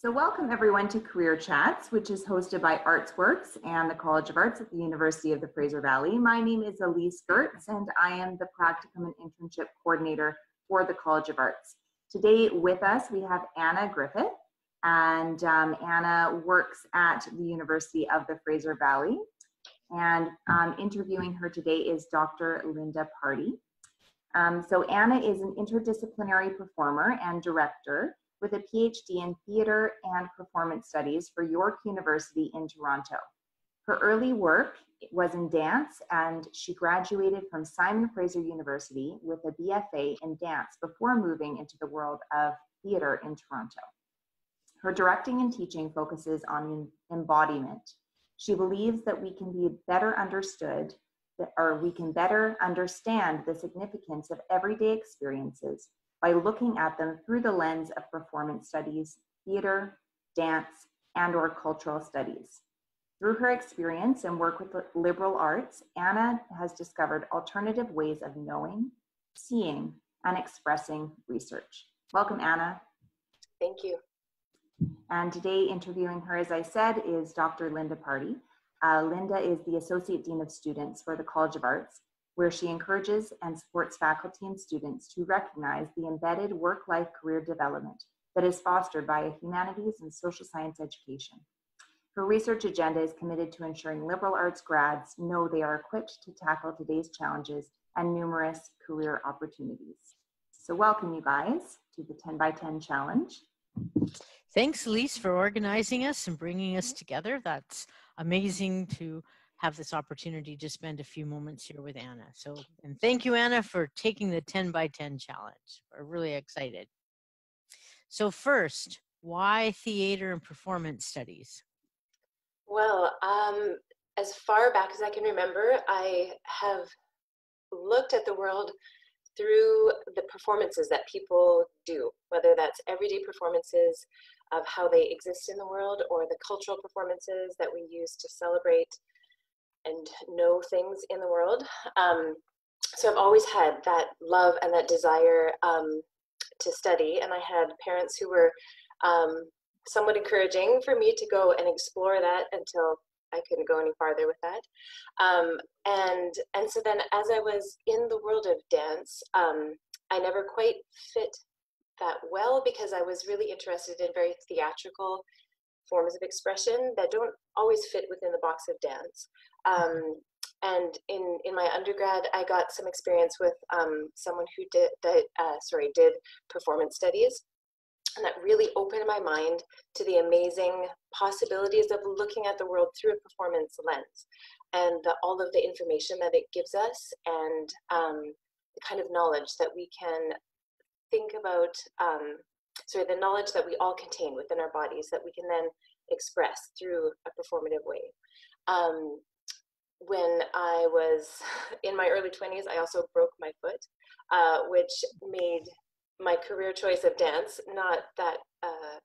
So welcome everyone to Career Chats, which is hosted by ArtsWorks and the College of Arts at the University of the Fraser Valley. My name is Elise Gertz and I am the Practicum and Internship Coordinator for the College of Arts. Today with us we have Anna Griffith, and Anna works at the University of the Fraser Valley. And interviewing her today is Dr. Linda Party. So Anna is an interdisciplinary performer and director with a PhD in theater and performance studies for York University in Toronto. Her early work was in dance, and she graduated from Simon Fraser University with a BFA in dance before moving into the world of theater in Toronto. Her directing and teaching focuses on embodiment. She believes that we can be better understood, or we can better understand the significance of everyday experiences by looking at them through the lens of performance studies, theater, dance, and/or cultural studies. Through her experience and work with the liberal arts, Anna has discovered alternative ways of knowing, seeing, and expressing research. Welcome, Anna. Thank you. And today interviewing her, as I said, is Dr. Linda Party. Linda is the Associate Dean of Students for the College of Arts, where she encourages and supports faculty and students to recognize the embedded work-life career development that is fostered by a humanities and social science education. Her research agenda is committed to ensuring liberal arts grads know they are equipped to tackle today's challenges and numerous career opportunities. So welcome, you guys, to the 10 by 10 challenge. Thanks, Elise, for organizing us and bringing us together. That's amazing to have this opportunity to spend a few moments here with Anna. And thank you, Anna, for taking the 10 by 10 challenge. We're really excited. So first, why theater and performance studies? Well, as far back as I can remember, I have looked at the world through the performances that people do, whether that's everyday performances of how they exist in the world or the cultural performances that we use to celebrate and know things in the world. So I've always had that love and that desire to study, and I had parents who were somewhat encouraging for me to go and explore that until I couldn't go any farther with that. And so then as I was in the world of dance, I never quite fit that well because I was really interested in very theatrical forms of expression that don't always fit within the box of dance. And in my undergrad, I got some experience with someone who did performance studies. And that really opened my mind to the amazing possibilities of looking at the world through a performance lens and all of the information that it gives us and the kind of knowledge that we can think about, the knowledge that we all contain within our bodies that we can then express through a performative way. When I was in my early 20s, I also broke my foot, which made my career choice of dance not that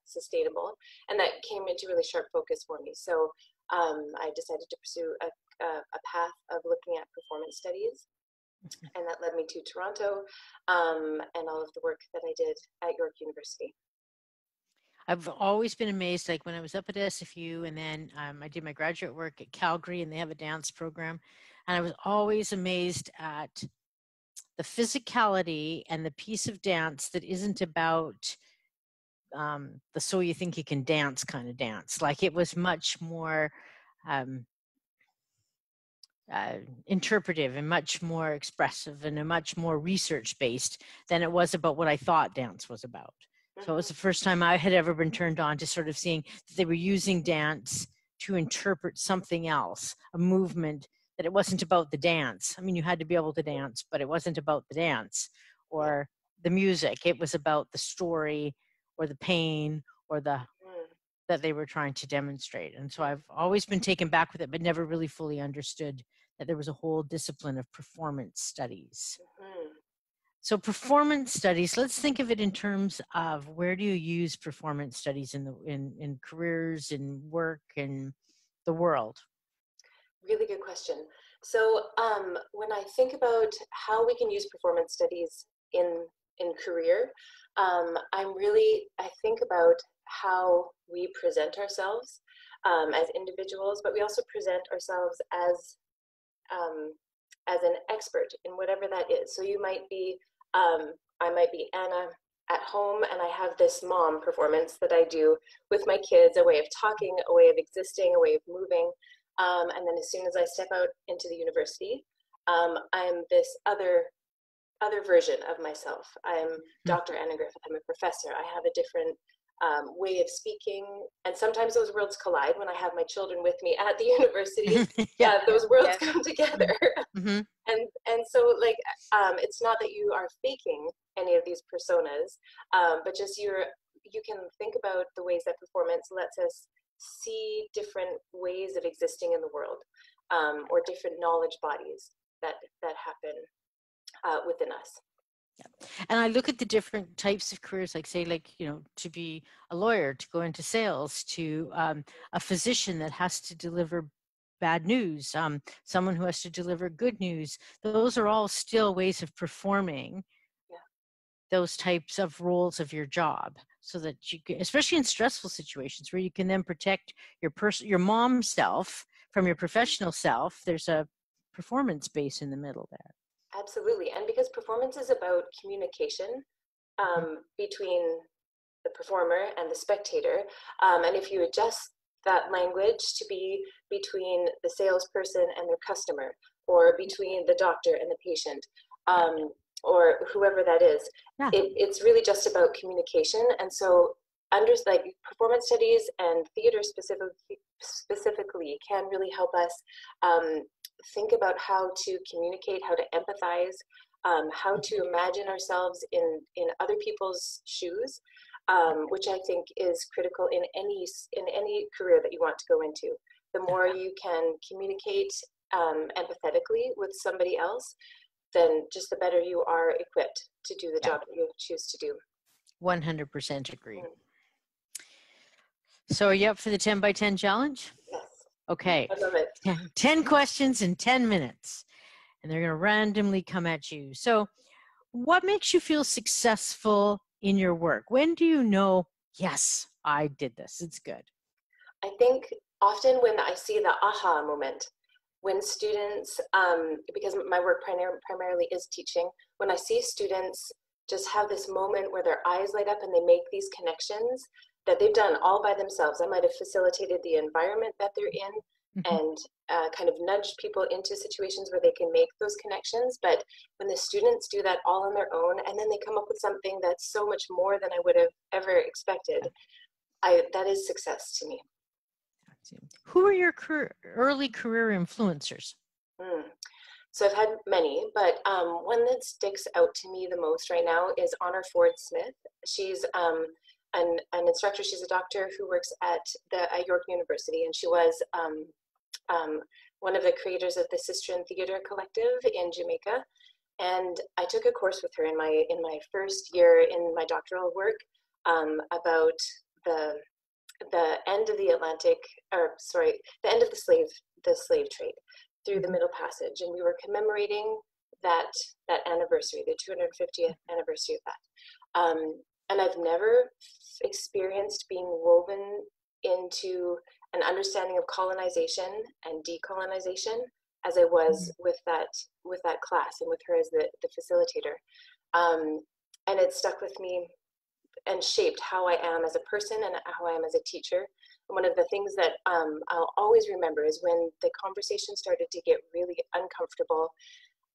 sustainable, and that came into really sharp focus for me. So I decided to pursue a path of looking at performance studies, and that led me to Toronto and all of the work that I did at York University. I've always been amazed, like when I was up at SFU and then I did my graduate work at Calgary and they have a dance program, and I was always amazed at the physicality and the piece of dance that isn't about the so you think you can dance kind of dance. Like it was much more interpretive and much more expressive and a much more research-based than it was about what I thought dance was about. So it was the first time I had ever been turned on to sort of seeing that they were using dance to interpret something else, a movement, that it wasn't about the dance. I mean, you had to be able to dance, but it wasn't about the dance or the music. It was about the story or the pain or that they were trying to demonstrate. And so I've always been taken back with it, but never really fully understood that there was a whole discipline of performance studies. So performance studies, let's think of it in terms of where do you use performance studies in careers, in work, in the world? Really good question. So when I think about how we can use performance studies in in career, I think about how we present ourselves as individuals, but we also present ourselves as an expert in whatever that is. So you might be, I might be Anna at home, and I have this mom performance that I do with my kids, a way of talking, a way of existing, a way of moving. And then as soon as I step out into the university, I'm this other version of myself. I'm Dr. Anna Griffith. I'm a professor. I have a different way of speaking, and sometimes those worlds collide when I have my children with me at the university. Those worlds come together. Mm-hmm. And so like it's not that you are faking any of these personas, but just you can think about the ways that performance lets us see different ways of existing in the world, or different knowledge bodies that happen within us. And I look at the different types of careers, like say, like, you know, to be a lawyer, to go into sales, to a physician that has to deliver bad news, someone who has to deliver good news. Those are all still ways of performing those types of roles of your job, so that you can, especially in stressful situations where you can then protect your mom self from your professional self. There's a performance base in the middle there. Absolutely. And because performance is about communication between the performer and the spectator, and if you adjust that language to be between the salesperson and their customer, or between the doctor and the patient, or whoever that is, it's really just about communication. And so like performance studies and theater specifically can really help us think about how to communicate, how to empathize, how to imagine ourselves in other people's shoes, which I think is critical in any career that you want to go into. The more you can communicate empathetically with somebody else, then just the better you are equipped to do the job that you choose to do. 100% agree. So are you up for the 10 by 10 challenge? Yes. Okay. I love it. 10 questions in 10 minutes. And they're going to randomly come at you. So what makes you feel successful in your work? When do you know, yes, I did this, it's good? I think often when I see the aha moment, when students, because my work primarily is teaching, when I see students just have this moment where their eyes light up and they make these connections that they've done all by themselves. I might have facilitated the environment that they're in and kind of nudged people into situations where they can make those connections. But when the students do that all on their own, and then they come up with something that's so much more than I would have ever expected, that is success to me. Who are your early career influencers? So I've had many, but one that sticks out to me the most right now is Honor Ford Smith. She's an instructor. She's a doctor who works at York University, and she was one of the creators of the Sister Theater Collective in Jamaica. And I took a course with her in my first year in my doctoral work about the end of the end of the slave trade through the Middle Passage, and we were commemorating that anniversary, the 250th anniversary of that. And I've never experienced being woven into an understanding of colonization and decolonization as I was with that class and with her as the facilitator. And it stuck with me and shaped how I am as a person and how I am as a teacher. And one of the things that I'll always remember is when the conversation started to get really uncomfortable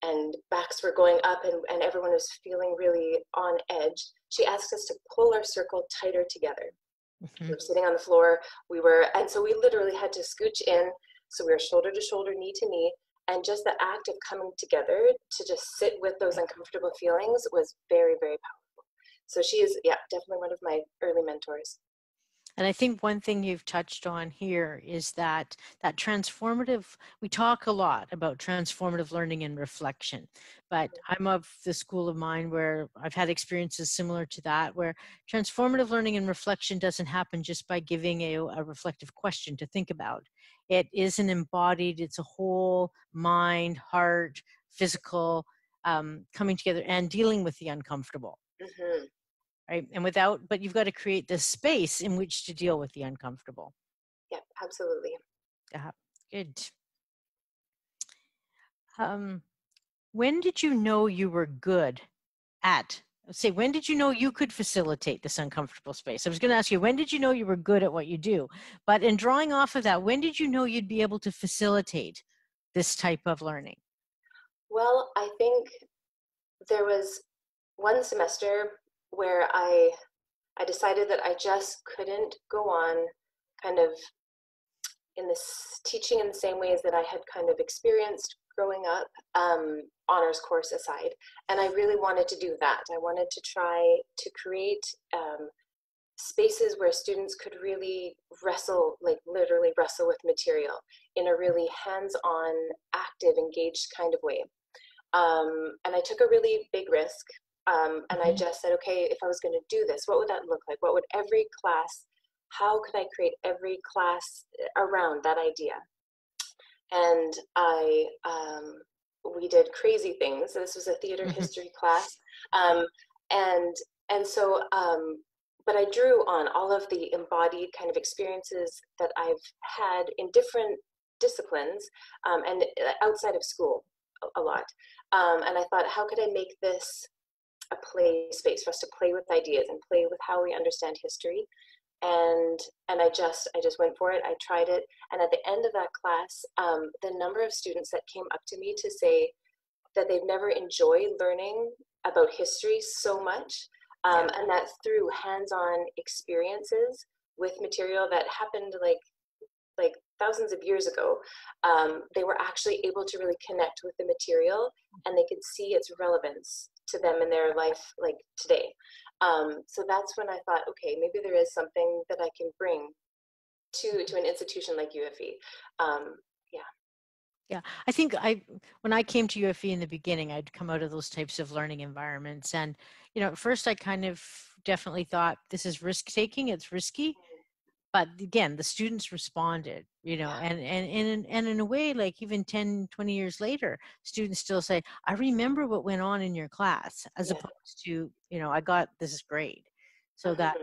and backs were going up and everyone was feeling really on edge, she asked us to pull our circle tighter together. We were sitting on the floor, and so we literally had to scooch in, so we were shoulder to shoulder, knee to knee, and just the act of coming together to just sit with those uncomfortable feelings was very, very powerful. So she is, definitely one of my early mentors. And I think one thing you've touched on here is that transformative, we talk a lot about transformative learning and reflection, but I'm of the school of mind where I've had experiences similar to that, where transformative learning and reflection doesn't happen just by giving a reflective question to think about. It is an embodied, it's a whole mind, heart, physical, coming together and dealing with the uncomfortable. Mm-hmm. right? But you've got to create this space in which to deal with the uncomfortable. Yeah, absolutely. Yeah, good. When did you know you were good at, say, when did you know you could facilitate this uncomfortable space? I was going to ask you, when did you know you were good at what you do? But in drawing off of that, when did you know you'd be able to facilitate this type of learning? Well, I think there was one semester where I decided that I just couldn't go on kind of in this teaching in the same ways that I had kind of experienced growing up, honors course aside. And I really wanted to do that. I wanted to try to create spaces where students could really wrestle, like literally wrestle with material in a really hands-on, active, engaged kind of way. And I took a really big risk. And I just said, okay, if I was going to do this, what would that look like? What would every class, how could I create every class around that idea? And we did crazy things. This was a theater history class. And so, but I drew on all of the embodied kind of experiences that I've had in different disciplines and outside of school a lot. And I thought, how could I make this a play space for us to play with ideas and play with how we understand history? And I just went for it. I tried it. And at the end of that class, the number of students that came up to me to say that they've never enjoyed learning about history so much, and that through hands-on experiences with material that happened like thousands of years ago, they were actually able to really connect with the material, and they could see its relevance to them in their life like today. So that's when I thought, okay, maybe there is something that I can bring to an institution like UFE. Yeah, I think when I came to UFE in the beginning, I'd come out of those types of learning environments. And, at first I kind of definitely thought this is risk taking, it's risky. But again, the students responded, and in a way, like even 10, 20 years later, students still say, I remember what went on in your class, as opposed to, I got this grade. So that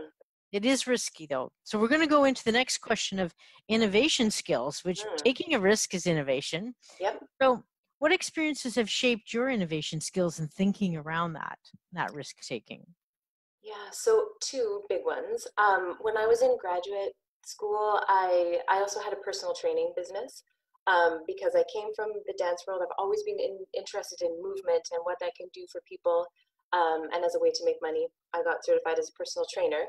it is risky though. So we're going to go into the next question of innovation skills, which taking a risk is innovation. Yep. So what experiences have shaped your innovation skills and thinking around that risk taking? Yeah, so two big ones. When I was in graduate school, I also had a personal training business because I came from the dance world. I've always been interested in movement and what that can do for people. And as a way to make money, I got certified as a personal trainer.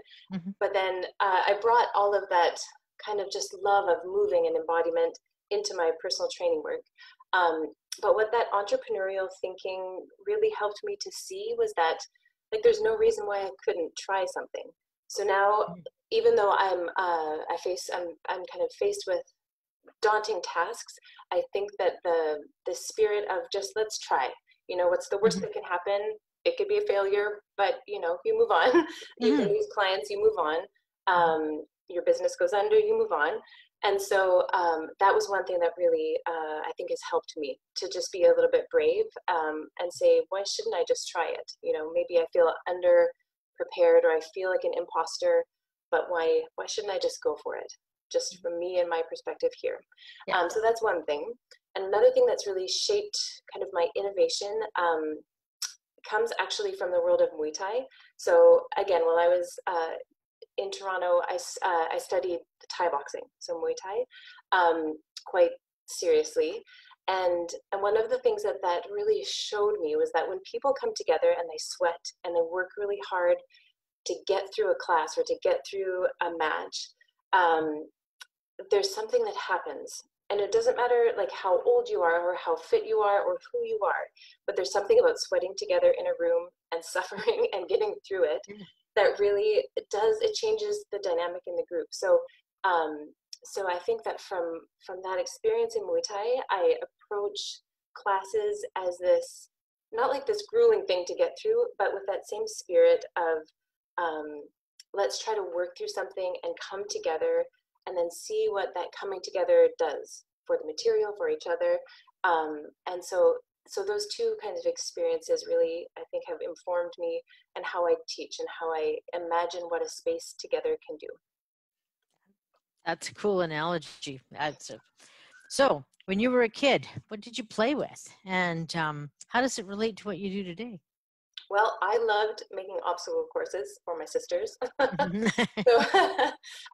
But then I brought all of that kind of just love of moving and embodiment into my personal training work. But what that entrepreneurial thinking really helped me to see was that there's no reason why I couldn't try something. So now, even though I'm kind of faced with daunting tasks, I think that the spirit of just let's try. What's the worst that can happen? It could be a failure, but you move on. You can lose clients, you move on. Your business goes under, you move on. And so that was one thing that really I think has helped me to just be a little bit brave and say, why shouldn't I just try it? Maybe I feel under prepared or I feel like an imposter, but why shouldn't I just go for it? Just from me and my perspective here. So that's one thing. And another thing that's really shaped kind of my innovation comes actually from the world of Muay Thai. So again, while I was in Toronto, I studied Thai boxing, so Muay Thai, quite seriously. And one of the things that really showed me was that when people come together and they sweat and they work really hard to get through a class or to get through a match, there's something that happens. And it doesn't matter how old you are or how fit you are or who you are, but there's something about sweating together in a room and suffering and getting through it that really it changes the dynamic in the group. So so I think that from that experience in Muay Thai, I approach classes as this, not like this grueling thing to get through, but with that same spirit of let's try to work through something and come together and then see what that coming together does for the material, for each other. And so so those two kinds of experiences really, I think, have informed me and how I teach and how I imagine what a space together can do. That's a cool analogy. So when you were a kid, what did you play with? And how does it relate to what you do today? Well, I loved making obstacle courses for my sisters. Mhm. So,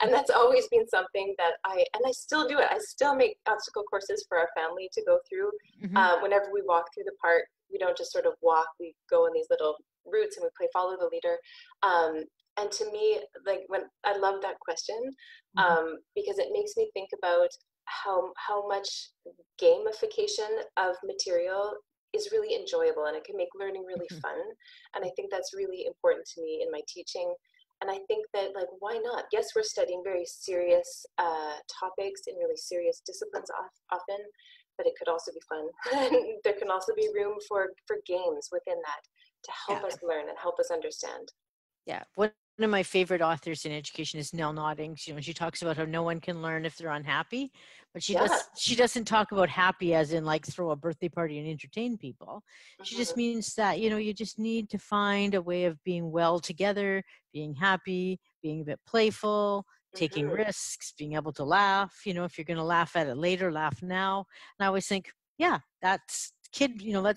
and that's always been something that I still do it. I still make obstacle courses for our family to go through. Mhm. Whenever we walk through the park, we don't just sort of walk, we go in these little routes and we play follow the leader. And to me, like when I love that question, because it makes me think about how much gamification of material is really enjoyable, and it can make learning really Mhm. fun. And I think that's really important to me in my teaching. And I think that, like, why not? Yes, we're studying very serious topics in really serious disciplines often, but it could also be fun. And there can also be room for games within that to help Yeah. us learn and help us understand. Yeah. One of my favorite authors in education is Nell Nodding. She talks about how no one can learn if they're unhappy, but Yeah. she doesn't talk about happy as in like throw a birthday party and entertain people. She just Hmm. means that, you just need to find a way of being well together, being happy, being a bit playful, taking Hmm. risks, being able to laugh. If you're going to laugh at it later, laugh now. And I always think, yeah, that's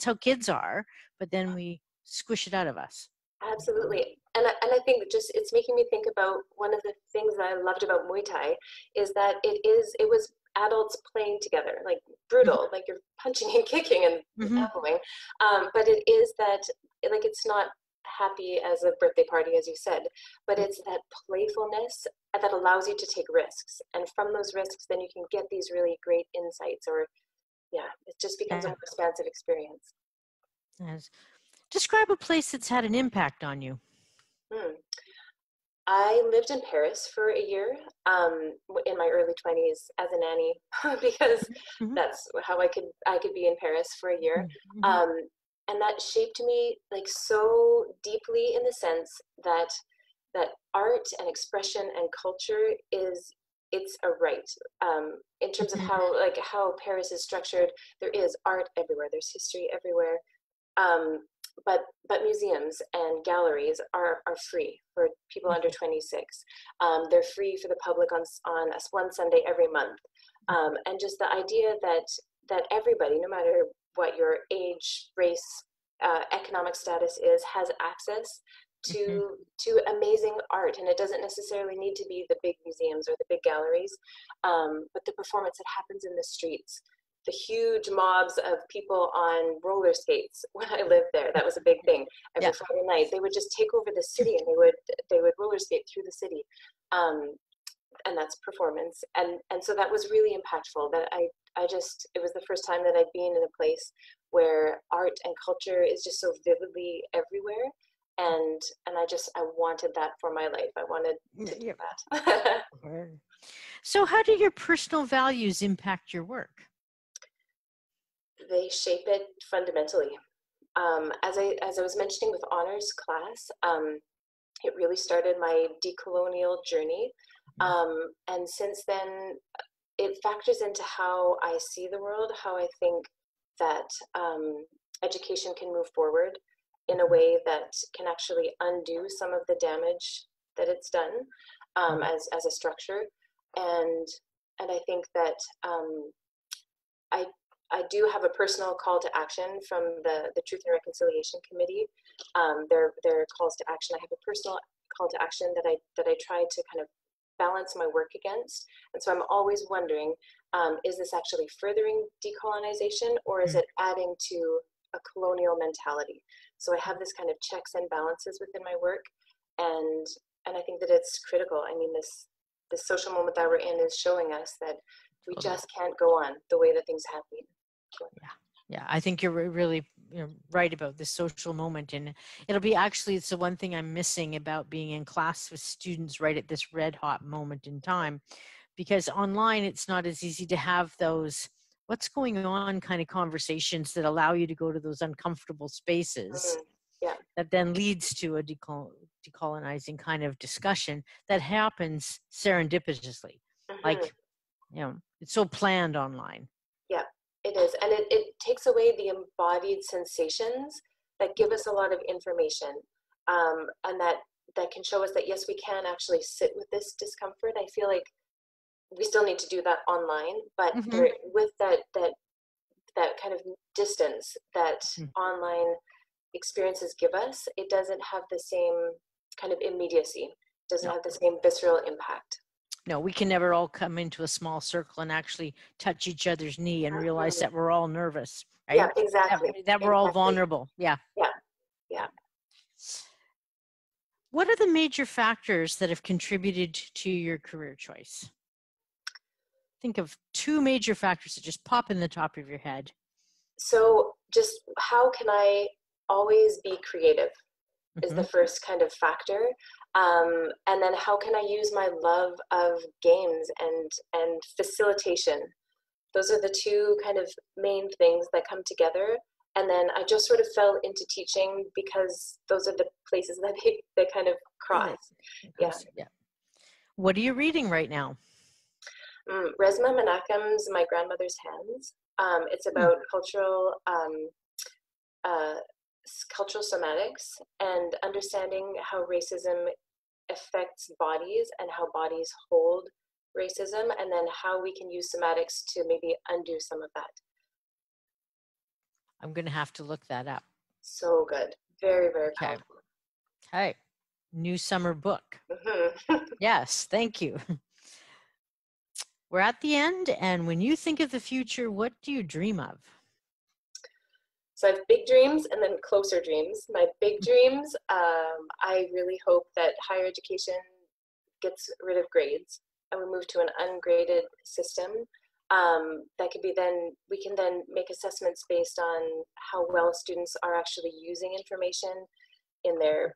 how kids are, but then we squish it out of us. Absolutely. And I think that just it's making me think about one of the things that I loved about Muay Thai is that it was adults playing together, like brutal, like you're punching and kicking and Hmm. elbowing. But it is that, like, it's not happy as a birthday party, as you said, but it's that playfulness that allows you to take risks. And from those risks, then you can get these really great insights, or yeah, it just becomes a Yeah. more expansive experience. Yes. Describe a place that's had an impact on you. Hmm. I lived in Paris for a year in my early 20s as a nanny because Hmm. that's how I could be in Paris for a year. Hmm. Um, and that shaped me like so deeply in the sense that art and expression and culture it's a right. In terms of Hmm. how Paris is structured, there is art everywhere. There's history everywhere. Um, but museums and galleries are free for people under 26. They're free for the public on one Sunday every month. And just the idea that everybody, no matter what your age, race, economic status is, has access Hmm. to amazing art. And it doesn't necessarily need to be the big museums or the big galleries, but the performance that happens in the streets, the huge mobs of people on roller skates. When I lived there, that was a big thing. Every Yeah. Friday night, they would just take over the city and they would roller skate through the city, and that's performance. And so that was really impactful. That I just it was the first time that I'd been in a place where art and culture is just so vividly everywhere. And I wanted that for my life. I wanted to do Yeah. that. So, how do your personal values impact your work? They shape it fundamentally. As I was mentioning with honors class, it really started my decolonial journey, and since then, it factors into how I see the world, how I think that education can move forward in a way that can actually undo some of the damage that it's done, as a structure, and I think that I I do have a personal call to action from the Truth and Reconciliation Committee. Their calls to action. I have a personal call to action that I try to kind of balance my work against. And so I'm always wondering, is this actually furthering decolonization, or is it adding to a colonial mentality? So I have this kind of checks and balances within my work, and I think that it's critical. I mean, this social moment that we're in is showing us that we Totally. just can't go on the way that things have been. Yeah. Yeah, I think you're really right about this social moment, and it's the one thing I'm missing about being in class with students right at this red hot moment in time, because online it's not as easy to have those what's going on kind of conversations that allow you to go to those uncomfortable spaces Mm, yeah. that then leads to a decolonizing kind of discussion that happens serendipitously. Hmm. Like, it's so planned online. Yeah. It is. And it takes away the embodied sensations that give us a lot of information, and that can show us that, yes, we can actually sit with this discomfort. I feel like we still need to do that online, but Mm-hmm. with that kind of distance that online experiences give us, it doesn't have the same kind of immediacy, doesn't No. have the same visceral impact. No, we can never all come into a small circle and actually touch each other's knee and realize that we're all nervous, right? Yeah, exactly. That we're all vulnerable. Yeah. Yeah. What are the major factors that have contributed to your career choice? Think of 2 major factors that just pop in the top of your head. So just how can I always be creative is the first kind of factor. And then how can I use my love of games and facilitation? Those are the 2 kind of main things that come together. And then I just sort of fell into teaching because those are the places that they kind of cross. Yeah. What are you reading right now? Resmaa Menakem's My Grandmother's Hands. It's about cultural somatics and understanding how racism affects bodies and how bodies hold racism, and then how we can use somatics to maybe undo some of that. I'm going to have to look that up. So good. Very, very powerful. Okay. New summer book. Yes, thank you. We're at the end, and when you think of the future, what do you dream of? So I have big dreams and then closer dreams. My big dreams, I really hope that higher education gets rid of grades and we move to an ungraded system. That could be then, we can then make assessments based on how well students are actually using information in their,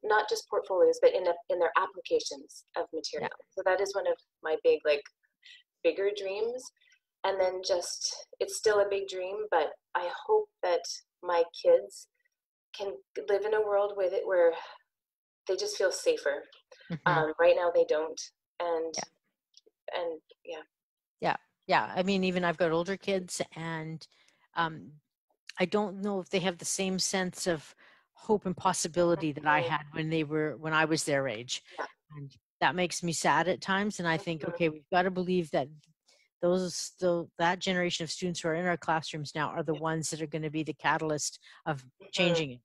not just portfolios, but in their applications of material. Yeah. So that is one of my bigger dreams. And then it's still a big dream, but I hope that my kids can live in a world with it where they just feel safer. Right now they don't. And yeah. I mean, even I've got older kids, and I don't know if they have the same sense of hope and possibility that I had when I was their age. Yeah. And that makes me sad at times. And I think, okay, we've got to believe that that generation of students who are in our classrooms now are the ones that are going to be the catalyst of changing it,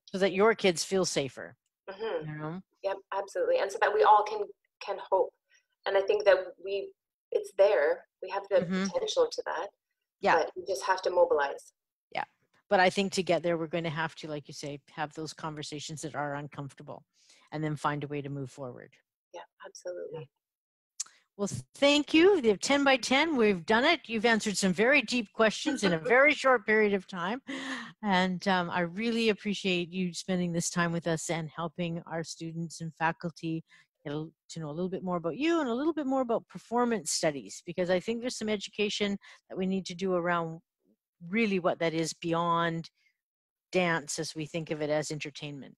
so that your kids feel safer. You know? Yep, absolutely. And so that we all can hope. And I think that it's there. We have the potential to that. Yeah. But we just have to mobilize. Yeah. But I think to get there, we're going to have to, like you say, have those conversations that are uncomfortable, and then find a way to move forward. Yeah, absolutely. Yeah. Well, thank you. The 10 by 10, we've done it. You've answered some very deep questions in a very short period of time. And I really appreciate you spending this time with us and helping our students and faculty get to know a little bit more about you and a little bit more about performance studies, because I think there's some education that we need to do around really what that is beyond dance as we think of it as entertainment.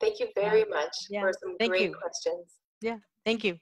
Thank you very much for some great you. questions. Yeah, thank you.